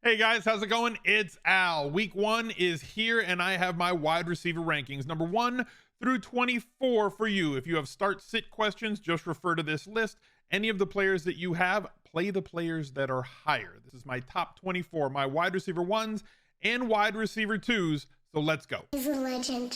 Hey guys, how's it going? It's Al. Week 1 is here and I have my wide receiver rankings, number 1 through 24 for you. If you have start sit questions, just refer to this list. Any of the players that you have, play the players that are higher. This is my top 24, my wide receiver 1s and wide receiver 2s. So let's go. He's a legend.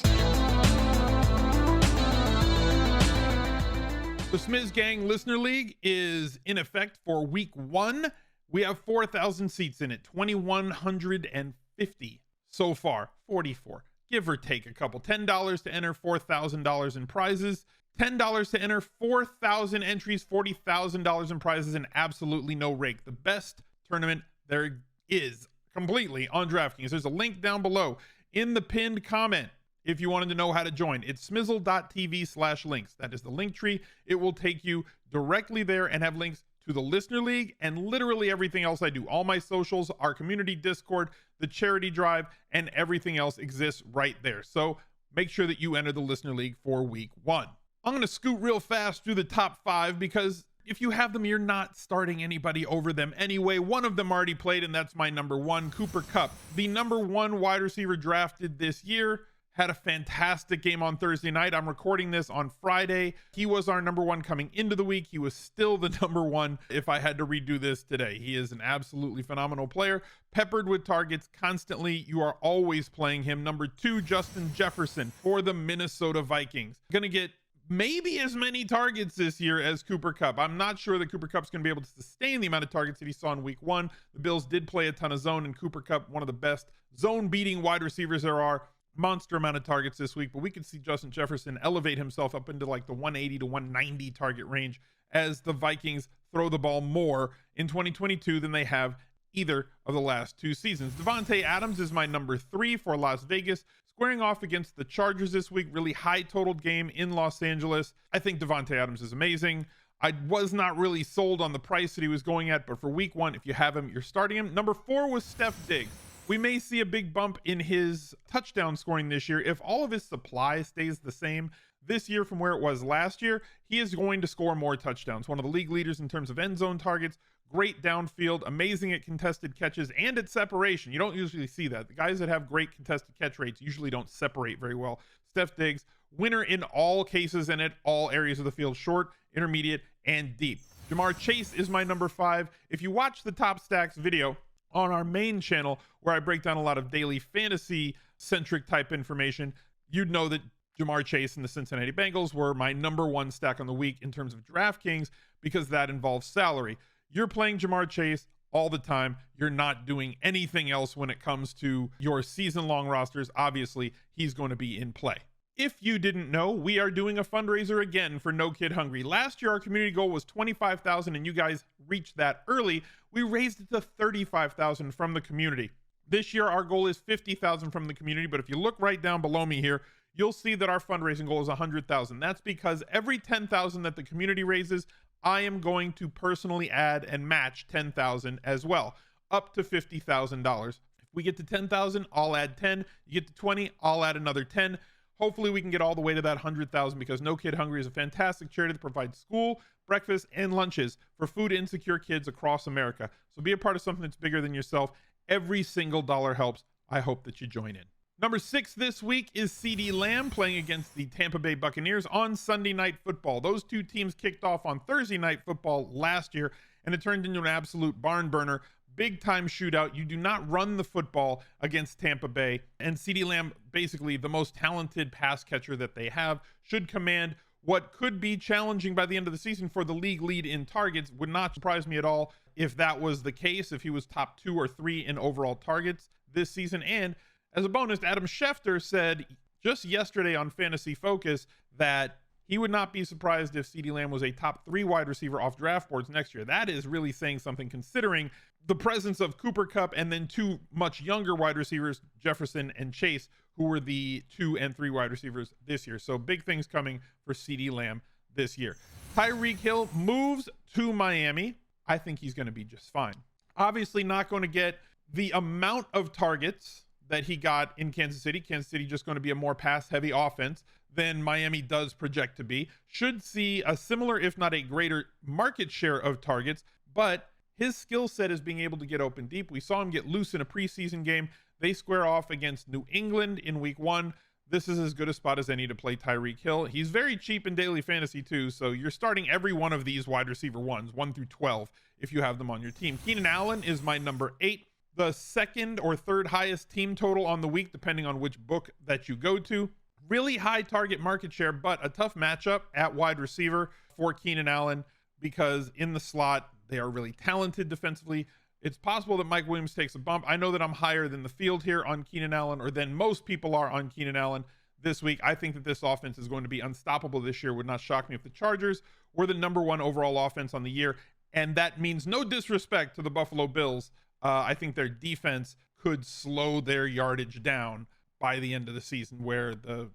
The Smiz Gang Listener League is in effect for week 1. We have 4,000 seats in it, 2,150 so far, 44, give or take a couple. $10 to enter, $4,000 in prizes. $10 to enter, 4,000 entries, $40,000 in prizes, and absolutely no rake. The best tournament there is completely on DraftKings. There's a link down below in the pinned comment if you wanted to know how to join. It's smizzle.tv/links. That is the link tree. It will take you directly there and have links to the Listener League and literally everything else I do. All my socials, our community Discord, the charity drive, and everything else exists right there. So make sure that you enter the Listener League for week 1. I'm going to scoot real fast through the top 5 because if you have them, you're not starting anybody over them anyway. One of them already played, and that's my number 1, Cooper Kupp. The number 1 wide receiver drafted this year. Had a fantastic game on Thursday night. I'm recording this on Friday. He was our number 1 coming into the week. He was still the number 1 if I had to redo this today. He is an absolutely phenomenal player, peppered with targets constantly. You are always playing him. Number 2, Justin Jefferson for the Minnesota Vikings. Gonna get maybe as many targets this year as Cooper Kupp. I'm not sure that Cooper Kupp's going to be able to sustain the amount of targets that he saw in week 1. The Bills did play a ton of zone, and Cooper Kupp, one of the best zone beating wide receivers there are. Monster amount of targets this week, but we could see Justin Jefferson elevate himself up into like the 180 to 190 target range as the Vikings throw the ball more in 2022 than they have either of the last 2 seasons. Davante Adams is my number 3 for Las Vegas, squaring off against the Chargers this week. Really high totaled game in Los Angeles. I think Davante Adams is amazing. I was not really sold on the price that he was going at, but for week 1, if you have him, you're starting him. Number 4 was Steph Diggs. We may see a big bump in his touchdown scoring this year. If all of his supply stays the same this year from where it was last year, he is going to score more touchdowns. One of the league leaders in terms of end zone targets, great downfield, amazing at contested catches and at separation. You don't usually see that. The guys that have great contested catch rates usually don't separate very well. Steph Diggs, winner in all cases and at all areas of the field, short, intermediate, and deep. Jamar Chase is my number 5. If you watch the Top Stacks video on our main channel where I break down a lot of daily fantasy centric type information, you'd know that Jamar Chase and the Cincinnati Bengals were my number 1 stack on the week in terms of DraftKings because that involves salary. You're playing Jamar Chase all the time. You're not doing anything else when it comes to your season-long rosters. Obviously, he's going to be in play. If you didn't know, we are doing a fundraiser again for No Kid Hungry. Last year, our community goal was $25,000 and you guys reached that early. We raised it to $35,000 from the community. This year, our goal is $50,000 from the community, but if you look right down below me here, you'll see that our fundraising goal is $100,000. That's because every $10,000 that the community raises, I am going to personally add and match $10,000 as well, up to $50,000. If we get to $10,000, I'll add 10. You get to 20, I'll add another 10. Hopefully we can get all the way to that 100,000 because No Kid Hungry is a fantastic charity that provides school, breakfast, and lunches for food insecure kids across America. So be a part of something that's bigger than yourself. Every single dollar helps. I hope that you join in. Number 6 this week is CeeDee Lamb playing against the Tampa Bay Buccaneers on Sunday Night Football. Those 2 teams kicked off on Thursday Night Football last year, and it turned into an absolute barn burner. Big time shootout. You do not run the football against Tampa Bay, and CeeDee Lamb, basically the most talented pass catcher that they have, should command what could be challenging by the end of the season for the league lead in targets. Would not surprise me at all if that was the case, if he was top 2 or 3 in overall targets this season. And as a bonus, Adam Schefter said just yesterday on Fantasy Focus that he would not be surprised if CeeDee Lamb was a top 3 wide receiver off draft boards next year. That is really saying something considering the presence of Cooper Kupp and then 2 much younger wide receivers, Jefferson and Chase, who were the 2 and 3 wide receivers this year. So big things coming for CeeDee Lamb this year. Tyreek Hill moves to Miami. I think he's going to be just fine. Obviously not going to get the amount of targets that he got in Kansas City. Kansas City just going to be a more pass-heavy offense than Miami does project to be. Should see a similar, if not a greater, market share of targets, but His skill set is being able to get open deep. We saw him get loose in a preseason game. They square off against New England in week 1. This is as good a spot as any to play Tyreek Hill. He's very cheap in daily fantasy too, so you're starting every one of these wide receiver ones, 1 through 12, if you have them on your team. Keenan Allen is my number 8, the second or third highest team total on the week, depending on which book that you go to. Really high target market share, but a tough matchup at wide receiver for Keenan Allen because in the slot, they are really talented defensively. It's possible that Mike Williams takes a bump. I know that I'm higher than the field here on Keenan Allen, or than most people are on Keenan Allen this week. I think that this offense is going to be unstoppable this year. Would not shock me if the Chargers were the number 1 overall offense on the year. And that means no disrespect to the Buffalo Bills. I think their defense could slow their yardage down by the end of the season, where the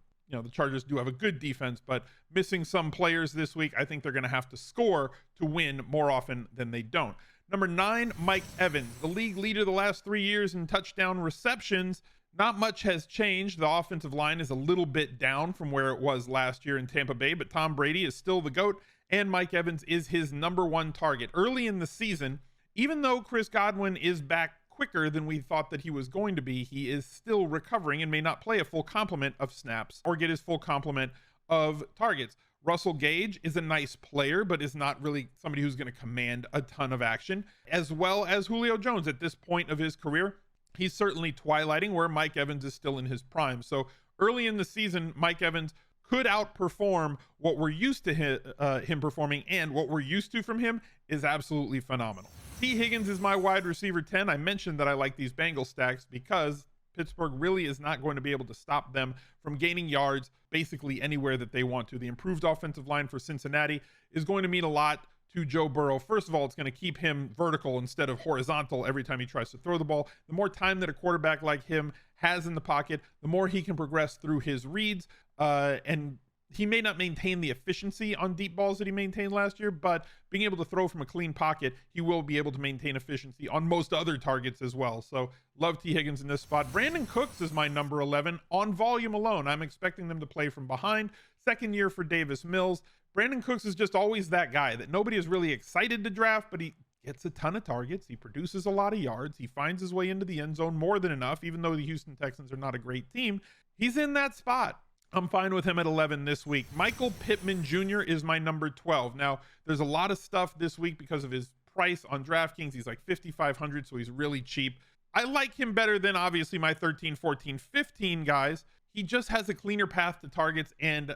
Chargers do have a good defense, but missing some players this week, I think they're going to have to score to win more often than they don't. Number 9, Mike Evans, the league leader the last 3 years in touchdown receptions. Not much has changed. The offensive line is a little bit down from where it was last year in Tampa Bay, but Tom Brady is still the GOAT, and Mike Evans is his number 1 target. Early in the season, even though Chris Godwin is back quicker than we thought that he was going to be, he is still recovering and may not play a full complement of snaps or get his full complement of targets. Russell Gage is a nice player, but is not really somebody who's going to command a ton of action, as well as Julio Jones at this point of his career. He's certainly twilighting where Mike Evans is still in his prime. So early in the season, Mike Evans could outperform what we're used to him performing, and what we're used to from him is absolutely phenomenal. T. Higgins is my wide receiver 10. I mentioned that I like these Bengal stacks because Pittsburgh really is not going to be able to stop them from gaining yards basically anywhere that they want to. The improved offensive line for Cincinnati is going to mean a lot to Joe Burrow. First of all, it's going to keep him vertical instead of horizontal every time he tries to throw the ball. The more time that a quarterback like him has in the pocket, the more he can progress through his reads. And he may not maintain the efficiency on deep balls that he maintained last year, but being able to throw from a clean pocket, he will be able to maintain efficiency on most other targets as well. So love T. Higgins in this spot. Brandon Cooks is my number 11 on volume alone. I'm expecting them to play from behind. Second year for Davis Mills. Brandon Cooks is just always that guy that nobody is really excited to draft, but he gets a ton of targets. He produces a lot of yards. He finds his way into the end zone more than enough, even though the Houston Texans are not a great team. He's in that spot. I'm fine with him at 11 this week. Michael Pittman Jr. is my number 12. Now, there's a lot of stuff this week because of his price on DraftKings. He's like $5,500, so he's really cheap. I like him better than obviously my 13, 14, 15 guys. He just has a cleaner path to targets and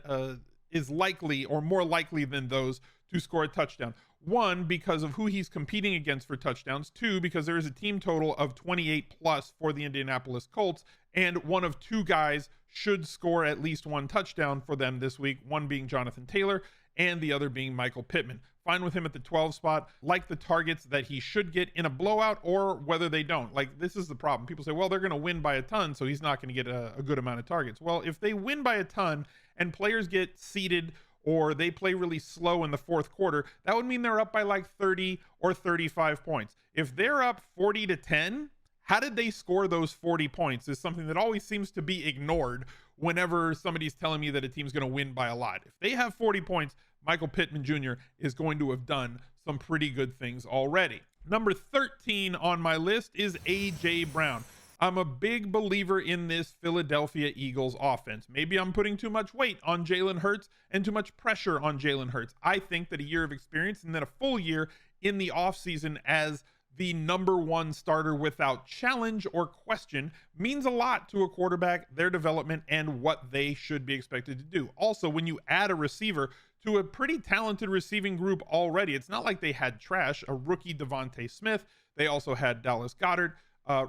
is likely, or more likely than those, to score a touchdown. 1, because of who he's competing against for touchdowns. 2, because there is a team total of 28 plus for the Indianapolis Colts, and one of 2 guys should score at least 1 touchdown for them this week, one being Jonathan Taylor and the other being Michael Pittman. Fine with him at the 12 spot. Like the targets that he should get in a blowout, or whether they don't. Like, this is the problem. People say, well, they're going to win by a ton, so he's not going to get a good amount of targets. Well, if they win by a ton and players get seeded or they play really slow in the fourth quarter, that would mean they're up by like 30 or 35 points. If they're up 40-10, how did they score those 40 points is something that always seems to be ignored whenever somebody's telling me that a team's going to win by a lot. If they have 40 points, Michael Pittman Jr. is going to have done some pretty good things already. Number 13 on my list is A.J. Brown. I'm a big believer in this Philadelphia Eagles offense. Maybe I'm putting too much weight on Jalen Hurts and too much pressure on Jalen Hurts. I think that a year of experience and then a full year in the offseason as the number 1 starter without challenge or question means a lot to a quarterback, their development, and what they should be expected to do. Also, when you add a receiver to a pretty talented receiving group already, it's not like they had trash, a rookie Devontae Smith. They also had Dallas Goedert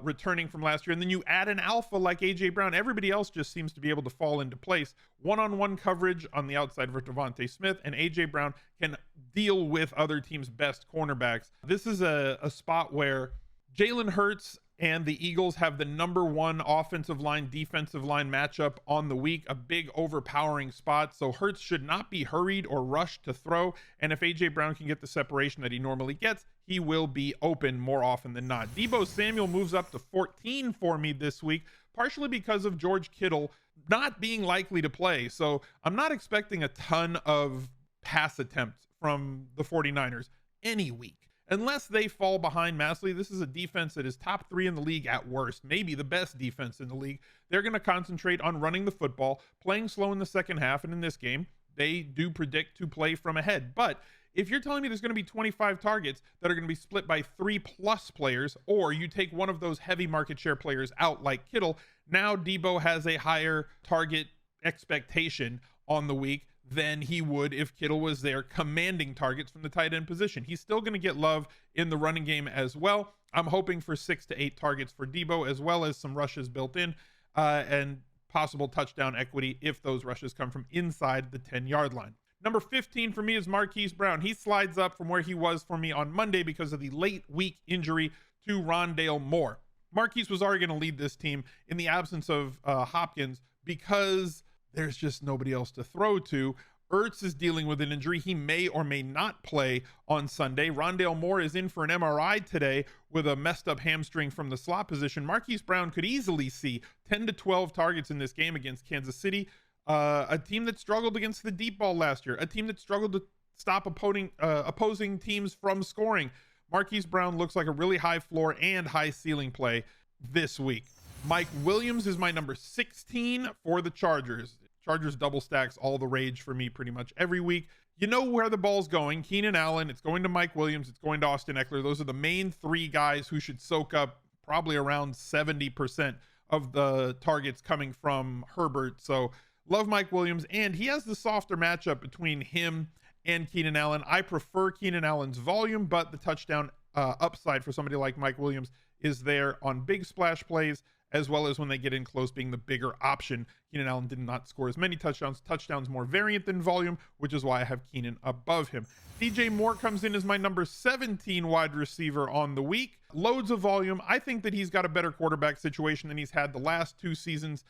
returning from last year. And then you add an alpha like A.J. Brown. Everybody else just seems to be able to fall into place. One-on-one coverage on the outside for Devontae Smith, and A.J. Brown can deal with other teams' best cornerbacks. This is a spot where Jalen Hurts and the Eagles have the number 1 offensive line, defensive line matchup on the week, a big overpowering spot. So Hurts should not be hurried or rushed to throw. And if A.J. Brown can get the separation that he normally gets, he will be open more often than not. Deebo Samuel moves up to 14 for me this week, partially because of George Kittle not being likely to play. So I'm not expecting a ton of pass attempts from the 49ers any week. unless they fall behind massively, this is a defense that is top 3 in the league at worst, maybe the best defense in the league. They're going to concentrate on running the football, playing slow in the second half, and in this game, they do predict to play from ahead. But if you're telling me there's going to be 25 targets that are going to be split by 3+ players, or you take one of those heavy market share players out like Kittle, now Debo has a higher target expectation on the week than he would if Kittle was there commanding targets from the tight end position. He's still going to get love in the running game as well. I'm hoping for 6 to 8 targets for Debo, as well as some rushes built in and possible touchdown equity if those rushes come from inside the 10-yard line. Number 15 for me is Marquise Brown. He slides up from where he was for me on Monday because of the late week injury to Rondale Moore. Marquise was already going to lead this team in the absence of Hopkins because there's just nobody else to throw to. Ertz is dealing with an injury. He may or may not play on Sunday. Rondale Moore is in for an MRI today with a messed up hamstring from the slot position. Marquise Brown could easily see 10 to 12 targets in this game against Kansas City, a team that struggled against the deep ball last year, a team that struggled to stop opposing teams from scoring. Marquise Brown looks like a really high floor and high ceiling play this week. Mike Williams is my number 16 for the Chargers. Chargers double stacks all the rage for me pretty much every week. You know where the ball's going. Keenan Allen, it's going to Mike Williams, it's going to Austin Eckler. Those are the main 3 guys who should soak up probably around 70% of the targets coming from Herbert. So love Mike Williams, and he has the softer matchup between him and Keenan Allen. I prefer Keenan Allen's volume, but the touchdown upside for somebody like Mike Williams is there on big splash plays, as well as when they get in close, being the bigger option. Keenan Allen did not score as many touchdowns. Touchdowns more variant than volume, which is why I have Keenan above him. DJ Moore comes in as my number 17 wide receiver on the week. Loads of volume. I think that he's got a better quarterback situation than he's had the last 2 seasons.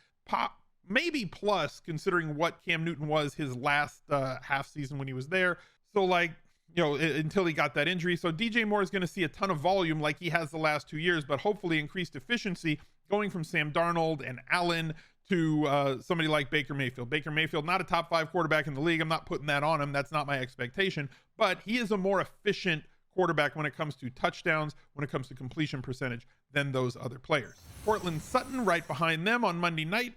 Maybe plus, considering what Cam Newton was his last half season when he was there. So until he got that injury. So DJ Moore is going to see a ton of volume like he has the last 2 years, but hopefully increased efficiency, going from Sam Darnold and Allen to somebody like Baker Mayfield. Baker Mayfield, not a top 5 quarterback in the league. I'm not putting that on him. That's not my expectation, but he is a more efficient quarterback when it comes to touchdowns, when it comes to completion percentage than those other players. Courtland Sutton right behind them on Monday night.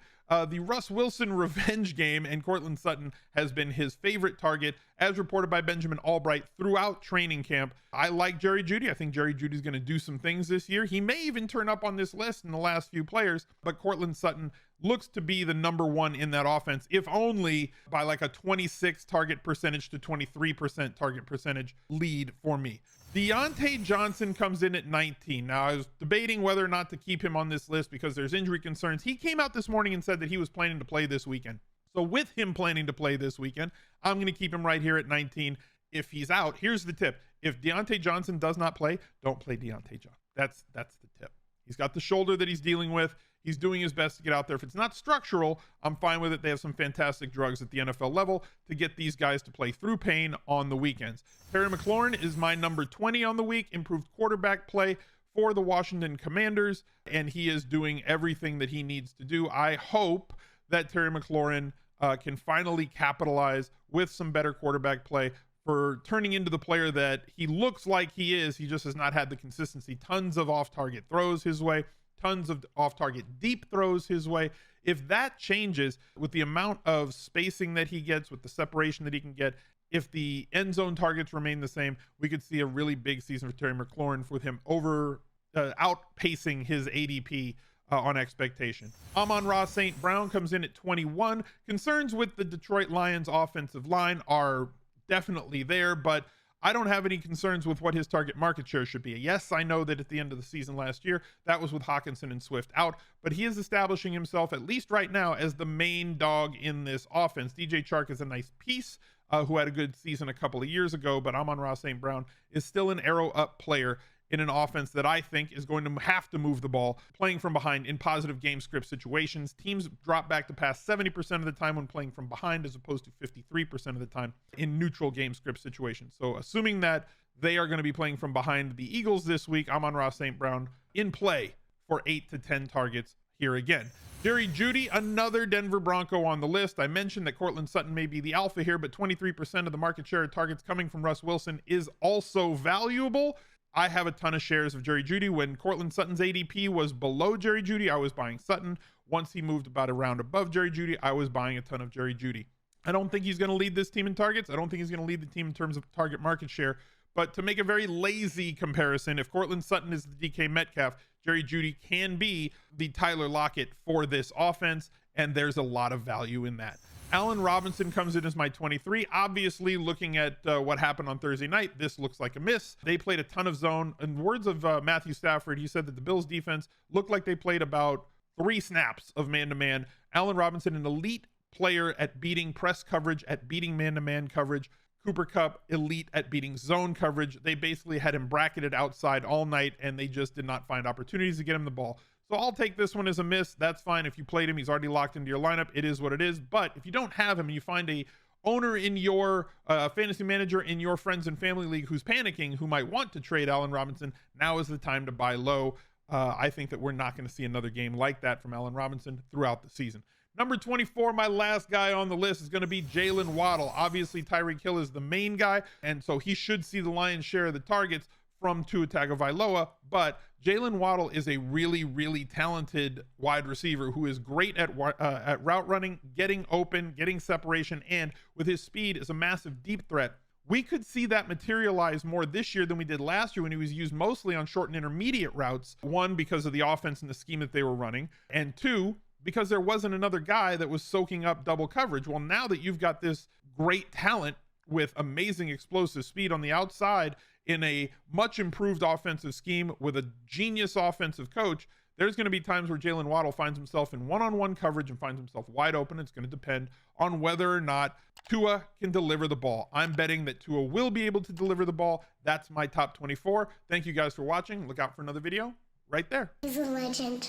The Russ Wilson revenge game, and Courtland Sutton has been his favorite target, as reported by Benjamin Albright throughout training camp. I like Jerry Jeudy. I think Jerry Jeudy is going to do some things this year. He may even turn up on this list in the last few players, but Courtland Sutton looks to be the number 1 in that offense, if only by like a 26 target percentage to 23% target percentage lead for me. Deontay Johnson comes in at 19. Now, I was debating whether or not to keep him on this list because there's injury concerns. He came out this morning and said that he was planning to play this weekend. So with him planning to play this weekend, I'm going to keep him right here at 19. If he's out, here's the tip. If Deontay Johnson does not play, don't play Deontay Johnson. That's the tip. He's got the shoulder that he's dealing with. He's doing his best to get out there. If it's not structural, I'm fine with it. They have some fantastic drugs at the NFL level to get these guys to play through pain on the weekends. Terry McLaurin is my number 20 on the week. Improved quarterback play for the Washington Commanders, and he is doing everything that he needs to do. I hope that Terry McLaurin can finally capitalize with some better quarterback play for turning into the player that he looks like he is. He just has not had the consistency. Tons of off-target throws his way. Tons of off-target deep throws his way. If that changes with the amount of spacing that he gets, with the separation that he can get, if the end zone targets remain the same, we could see a really big season for Terry McLaurin with him outpacing his ADP on expectation. Amon-Ra St. Brown comes in at 21. Concerns with the Detroit Lions offensive line are definitely there, but I don't have any concerns with what his target market share should be. Yes, I know that at the end of the season last year, that was with Hawkinson and Swift out, but he is establishing himself, at least right now, as the main dog in this offense. DJ Chark is a nice piece who had a good season a couple of years ago, but Amon-Ra St. Brown is still an arrow up player in an offense that I think is going to have to move the ball, playing from behind in positive game script situations. Teams drop back to pass 70% of the time when playing from behind, as opposed to 53% of the time in neutral game script situations. So assuming that they are going to be playing from behind the Eagles this week, Amon-Ra St. Brown in play for 8 to 10 targets here again. Jerry Jeudy, another Denver Bronco on the list. I mentioned that Courtland Sutton may be the alpha here, but 23% of the market share of targets coming from Russ Wilson is also valuable. I have a ton of shares of Jerry Jeudy. When Courtland Sutton's ADP was below Jerry Jeudy, I was buying Sutton. Once he moved about a round above Jerry Jeudy, I was buying a ton of Jerry Jeudy. I don't think he's going to lead this team in targets. I don't think he's going to lead the team in terms of target market share. But to make a very lazy comparison, if Courtland Sutton is the DK Metcalf, Jerry Jeudy can be the Tyler Lockett for this offense, and there's a lot of value in that. Allen Robinson comes in as my 23. Obviously, looking at what happened on Thursday night, this looks like a miss. They played a ton of zone. In words of Matthew Stafford, he said that the Bills defense looked like they played about 3 snaps of man-to-man. Allen Robinson, an elite player at beating press coverage, at beating man-to-man coverage. Cooper Kupp, elite at beating zone coverage. They basically had him bracketed outside all night, and they just did not find opportunities to get him the ball. So I'll take this one as a miss. That's fine. If you played him, he's already locked into your lineup. It is what it is. But if you don't have him and you find a owner in your fantasy manager in your friends and family league who's panicking, who might want to trade Allen Robinson, now is the time to buy low. I think that we're not going to see another game like that from Allen Robinson throughout the season. Number 24, my last guy on the list, is going to be Jalen Waddle. Obviously, Tyreek Hill is the main guy, and so he should see the lion's share of the targets from Tua Tagovailoa, but Jalen Waddle is a really, really talented wide receiver who is great at route running, getting open, getting separation, and with his speed is a massive deep threat. We could see that materialize more this year than we did last year when he was used mostly on short and intermediate routes. One, because of the offense and the scheme that they were running, and two, because there wasn't another guy that was soaking up double coverage. Well, now that you've got this great talent with amazing explosive speed on the outside in a much improved offensive scheme with a genius offensive coach, there's going to be times where Jalen Waddle finds himself in one-on-one coverage and finds himself wide open. It's going to depend on whether or not Tua can deliver the ball. I'm betting that Tua will be able to deliver the ball. That's my top 24. Thank you guys for watching. Look out for another video right there. He's a legend.